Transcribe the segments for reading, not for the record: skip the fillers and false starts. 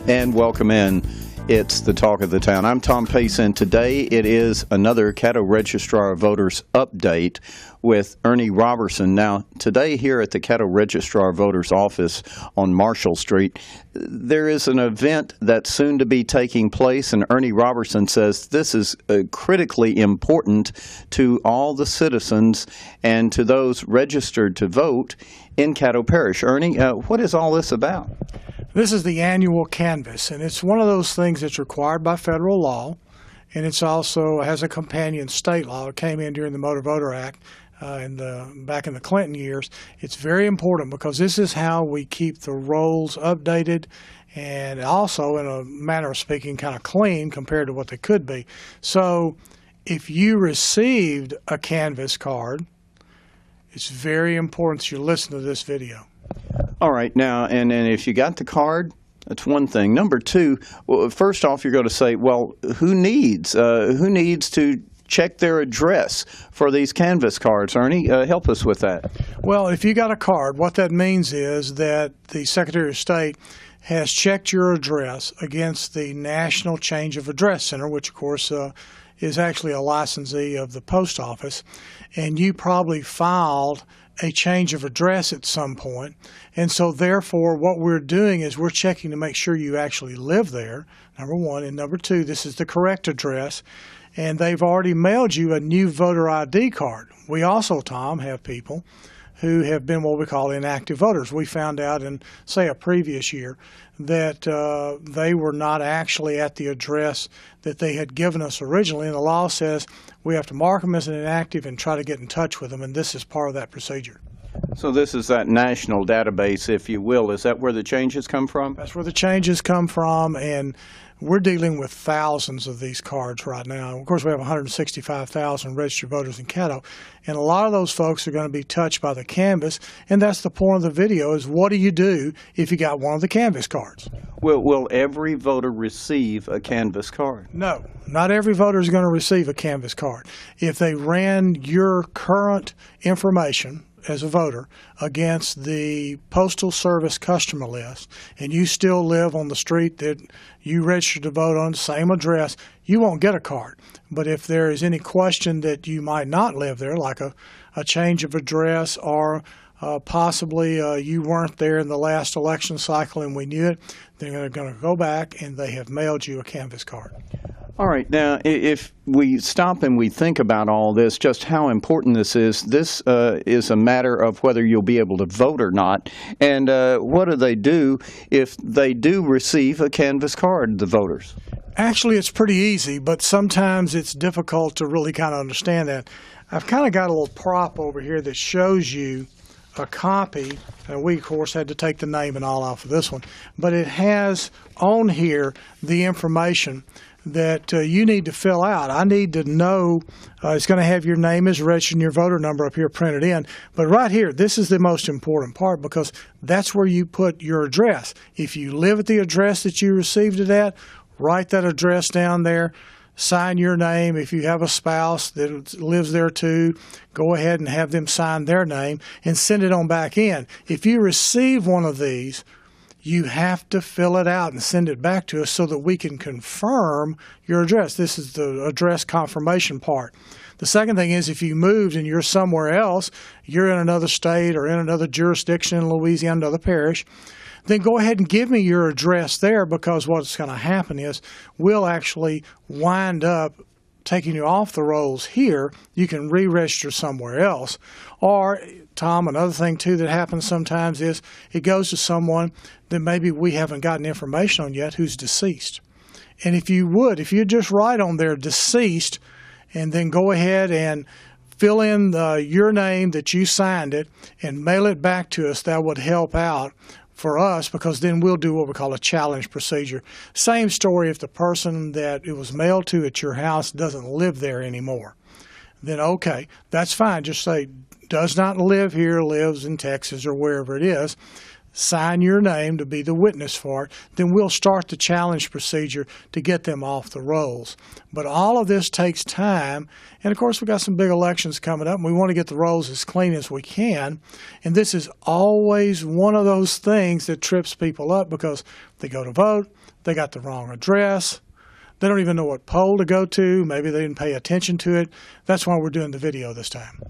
And welcome in. It's the talk of the town. I'm Tom Pace, and today it is another Caddo Registrar of Voters update with Ernie Robertson. Now, today here at the Caddo Registrar of Voters office on Marshall Street, there is an event that's soon to be taking place, and Ernie Robertson says this is critically important to all the citizens and to those registered to vote in Caddo Parish. Ernie, what is all this about? This is the annual canvass, and it's one of those things that's required by federal law, and it's also has a companion state law. It came in during the Motor Voter Act back in the Clinton years. It's very important because this is how we keep the rolls updated and also, in a manner of speaking, kind of clean compared to what they could be. So if you received a canvass card, it's very important that you listen to this video. All right, now, and if you got the card, that's one thing. Number two, well, first off, you're going to say, well, who needs to check their address for these canvass cards? Ernie, help us with that. Well, if you got a card, what that means is that the Secretary of State has checked your address against the National Change of Address Center, which, of course, is actually a licensee of the post office, and you probably filed a change of address at some point. And so therefore what we're doing is we're checking to make sure you actually live there, number one, and number two, this is the correct address, and they've already mailed you a new voter ID card. We also, Tom, have people who have been what we call inactive voters. We found out in, say, a previous year that they were not actually at the address that they had given us originally, and the law says we have to mark them as an inactive and try to get in touch with them, and this is part of that procedure. So this is that national database, if you will. Is that where the changes come from? That's where the changes come from, and we're dealing with thousands of these cards right now. Of course, we have 165,000 registered voters in Caddo, and a lot of those folks are going to be touched by the canvass, and that's the point of the video is what do you do if you got one of the canvass cards? Will every voter receive a canvass card? No, not every voter is going to receive a canvass card. If they ran your current information as a voter against the Postal Service customer list and you still live on the street that you registered to vote on, same address, you won't get a card. But if there is any question that you might not live there, like a change of address or possibly you weren't there in the last election cycle and we knew it, they're going to go back and they have mailed you a canvass card. All right. Now, if we stop and we think about all this, just how important this is a matter of whether you'll be able to vote or not. And what do they do if they do receive a canvass card, the voters? Actually, it's pretty easy, but sometimes it's difficult to really kind of understand that. I've kind of got a little prop over here that shows you a copy, and we, of course, had to take the name and all off of this one, but it has on here the information that you need to fill out. I need to know, it's going to have your name as registered and your voter number up here printed in. But right here, this is the most important part because that's where you put your address. If you live at the address that you received it at, write that address down there, sign your name. If you have a spouse that lives there too, go ahead and have them sign their name and send it on back in. If you receive one of these, you have to fill it out and send it back to us so that we can confirm your address. This is the address confirmation part. The second thing is if you moved and you're somewhere else, you're in another state or in another jurisdiction in Louisiana, another parish, then go ahead and give me your address there because what's going to happen is we'll actually wind up taking you off the rolls here. You can re-register somewhere else. Or, Tom, another thing too that happens sometimes is it goes to someone that maybe we haven't gotten information on yet who's deceased. And if you just write on there deceased and then go ahead and fill in your name that you signed it and mail it back to us, that would help out for us because then we'll do what we call a challenge procedure. Same story if the person that it was mailed to at your house doesn't live there anymore. Then okay, that's fine. Just say does not live here, lives in Texas or wherever it is. sign your name to be the witness for it, then we'll start the challenge procedure to get them off the rolls. But all of this takes time, and of course we've got some big elections coming up, and we want to get the rolls as clean as we can. And this is always one of those things that trips people up because they go to vote, they got the wrong address, they don't even know what poll to go to, maybe they didn't pay attention to it. That's why we're doing the video this time.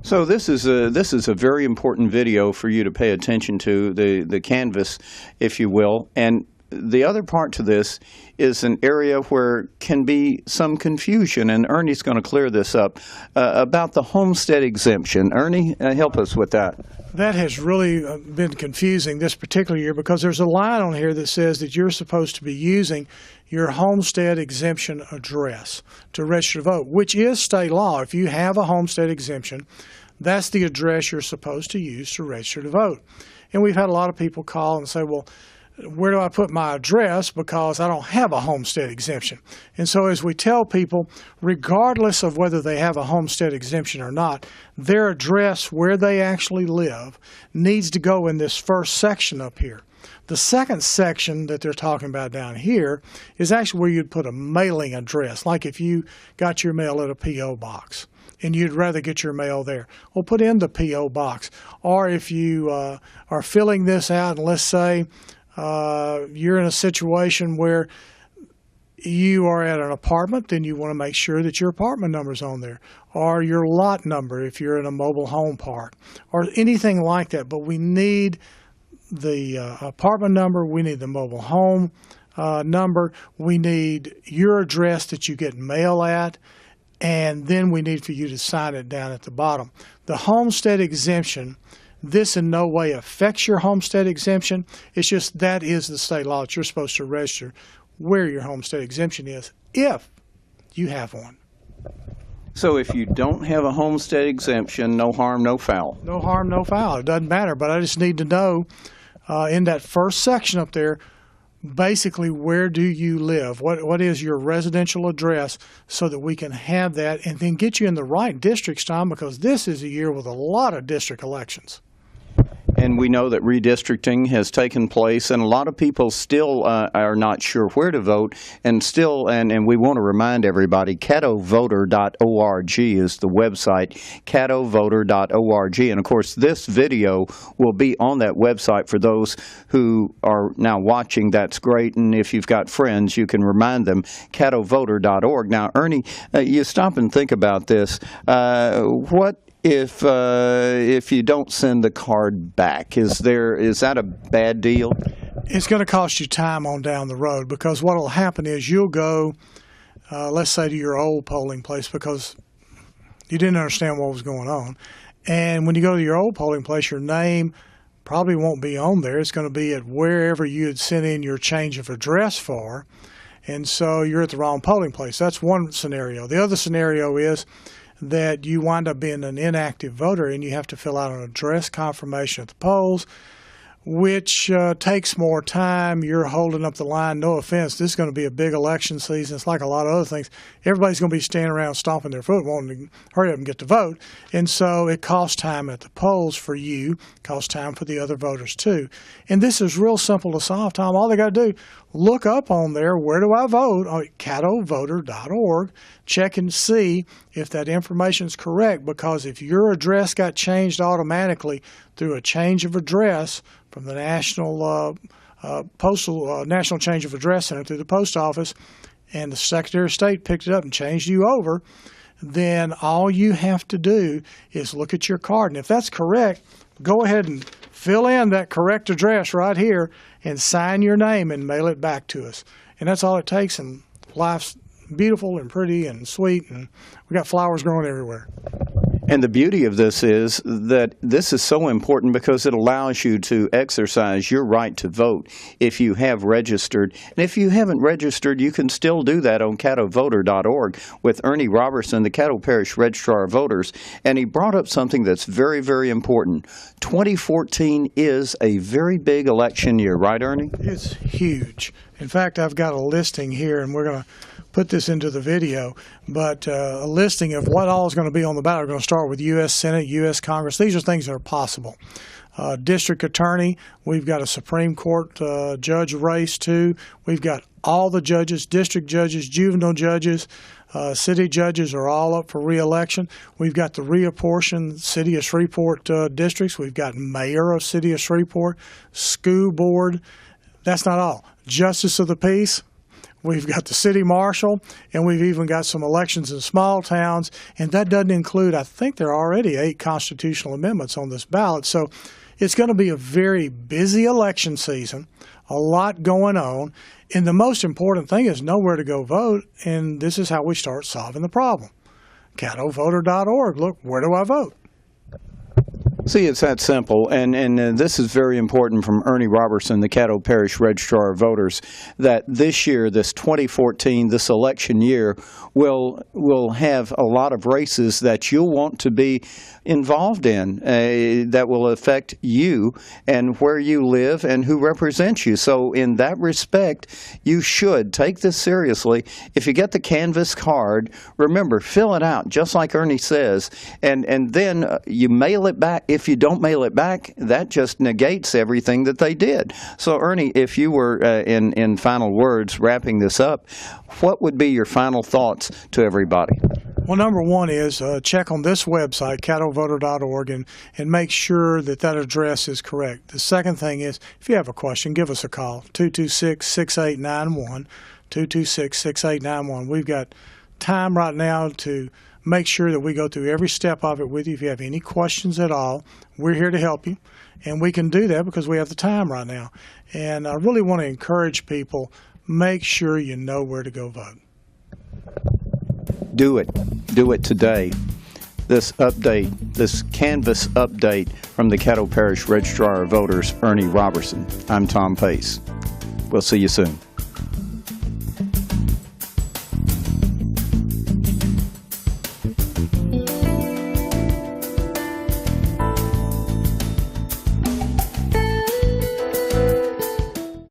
So this is a very important video for you to pay attention to, the canvas, if you will. And the other part to this is an area where can be some confusion, and Ernie's going to clear this up, about the homestead exemption. Ernie, help us with that. That has really been confusing this particular year because there's a line on here that says that you're supposed to be using your homestead exemption address to register to vote, which is state law. If you have a homestead exemption, that's the address you're supposed to use to register to vote. And we've had a lot of people call and say, well, where do I put my address because I don't have a homestead exemption? And so as we tell people, regardless of whether they have a homestead exemption or not, their address where they actually live needs to go in this first section up here. The second section that they're talking about down here is actually where you'd put a mailing address, like if you got your mail at a P.O. box and you'd rather get your mail there. Well, put in the P.O. box. Or if you are filling this out, and let's say you're in a situation where you are at an apartment, then you want to make sure that your apartment number is on there, or your lot number if you're in a mobile home park, or anything like that. But we need the apartment number, we need the mobile home number, we need your address that you get mail at, and then we need for you to sign it down at the bottom. The homestead exemption, this in no way affects your homestead exemption. It's just that is the state law that you're supposed to register where your homestead exemption is if you have one. So if you don't have a homestead exemption, no harm, no foul. No harm, no foul. It doesn't matter, but I just need to know in that first section up there, basically where do you live? What is your residential address so that we can have that and then get you in the right districts, Tom, because this is a year with a lot of district elections. And we know that redistricting has taken place, and a lot of people still are not sure where to vote, and we want to remind everybody, caddovoter.org is the website, caddovoter.org. And, of course, this video will be on that website for those who are now watching. That's great, and if you've got friends, you can remind them, caddovoter.org. Now, Ernie, you stop and think about this. What if you don't send the card back? Is that a bad deal? It's going to cost you time on down the road because what will happen is you'll go, let's say, to your old polling place because you didn't understand what was going on. And when you go to your old polling place, your name probably won't be on there. It's going to be at wherever you had sent in your change of address for. And so you're at the wrong polling place. That's one scenario. The other scenario is that you wind up being an inactive voter and you have to fill out an address confirmation at the polls, which takes more time. You're holding up the line. No offense, this is going to be a big election season. It's like a lot of other things. Everybody's going to be standing around stomping their foot wanting to hurry up and get to vote. And so it costs time at the polls for you, costs time for the other voters too. And this is real simple to solve, Tom. All they got to do, look up on there, where do I vote, on caddovoter.org, check and see if that information is correct, because if your address got changed automatically through a change of address from the National National Change of Address Center through the post office, and the Secretary of State picked it up and changed you over, then all you have to do is look at your card. And if that's correct, go ahead and fill in that correct address right here and sign your name and mail it back to us. And that's all it takes, and life's beautiful and pretty and sweet, and we got flowers growing everywhere. And the beauty of this is that this is so important because it allows you to exercise your right to vote if you have registered. And if you haven't registered, you can still do that on caddovoter.org with Ernie Robertson, the Caddo Parish Registrar of Voters. And he brought up something that's very, very important. 2014 is a very big election year, right, Ernie? It's huge. In fact, I've got a listing here, and we're going to put this into the video, but a listing of what all is going to be on the ballot. We're going to start with U.S. Senate, U.S. Congress. These are things that are possible. district attorney. We've got a Supreme Court judge race too. We've got all the judges, district judges, juvenile judges, city judges are all up for re-election. We've got the reapportioned City of Shreveport districts. We've got mayor of City of Shreveport, school board. That's not all. Justice of the peace. We've got the city marshal, and we've even got some elections in small towns, and that doesn't include, I think there are already 8 constitutional amendments on this ballot. So it's going to be a very busy election season, a lot going on, and the most important thing is know where to go vote, and this is how we start solving the problem. CaddoVoter.org, look, where do I vote? See, it's that simple, and this is very important from Ernie Robertson, the Caddo Parish Registrar of Voters, that this year, this 2014, this election year, will have a lot of races that you'll want to be involved in that will affect you and where you live and who represents you. So in that respect, you should take this seriously. If you get the canvas card, remember, fill it out, just like Ernie says, and then you mail it back. If you don't mail it back, that just negates everything that they did. So, Ernie, if you were, in final words, wrapping this up, what would be your final thoughts to everybody? Well, number one is check on this website, CaddoVoter.org, and make sure that that address is correct. The second thing is, if you have a question, give us a call, 226-6891, 226-6891. We've got time right now to make sure that we go through every step of it with you. If you have any questions at all, we're here to help you, and we can do that because we have the time right now. And I really want to encourage people, make sure you know where to go vote. Do it. Do it today. This update, this Canvas update from the Caddo Parish Registrar of Voters, Ernie Robertson. I'm Tom Pace. We'll see you soon.